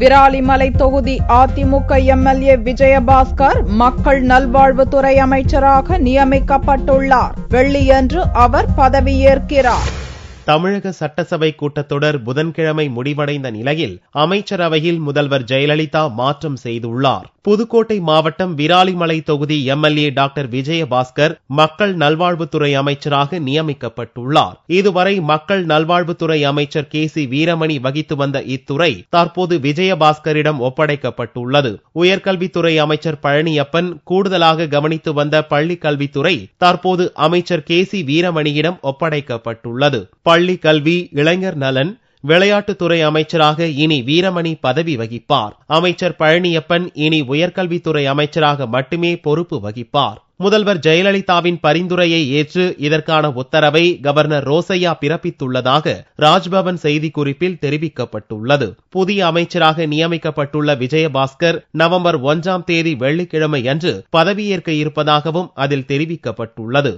விராலிமலை தொகுதி அதிமுக எம்எல்ஏ விஜயபாஸ்கர் மக்கள் நல்வாழ்வுத்துறை அமைச்சராக நியமிக்கப்பட்டுள்ளார். வெள்ளியன்று அவர் பதவியேற்கிறார். தமிழக சட்டசபை கூட்டத்தொடர் புதன்கிழமை முடிவடைந்த நிலையில் அமைச்சரவையில் முதல்வர் ஜெயலலிதா மாற்றம் செய்துள்ளார். புதுக்கோட்டை மாவட்டம் விராலிமலை தொகுதி எம்எல்ஏ டாக்டர் விஜயபாஸ்கர் மக்கள் நல்வாழ்வுத்துறை அமைச்சராக நியமிக்கப்பட்டுள்ளார். இதுவரை மக்கள் நல்வாழ்வுத்துறை அமைச்சர் KC வீரமணி வகித்து வந்த இத்துறை தற்போது விஜயபாஸ்கரிடம் ஒப்படைக்கப்பட்டுள்ளது. உயர்கல்வித்துறை அமைச்சர் பழனியப்பன் கூடுதலாக கவனித்து வந்த பள்ளிக் கல்வித்துறை தற்போது அமைச்சர் KC வீரமணியிடம் ஒப்படைக்கப்பட்டுள்ளது. பள்ளி கல்வி, இளைஞர் நலன், விளையாட்டுத்துறை அமைச்சராக இனி வீரமணி பதவி வகிப்பார். அமைச்சர் பழனியப்பன் இனி உயர்கல்வித்துறை அமைச்சராக மட்டுமே பொறுப்பு வகிப்பார். முதல்வர் ஜெயலலிதாவின் பரிந்துரையை ஏற்று இதற்கான உத்தரவை கவர்னர் ரோசையா பிறப்பித்துள்ளதாக ராஜ்பவன் செய்திக்குறிப்பில் தெரிவிக்கப்பட்டுள்ளது. புதிய அமைச்சராக நியமிக்கப்பட்டுள்ள விஜயபாஸ்கர் நவம்பர் 1 வெள்ளிக்கிழமை அன்று பதவியேற்க இருப்பதாகவும் அதில் தெரிவிக்கப்பட்டுள்ளது.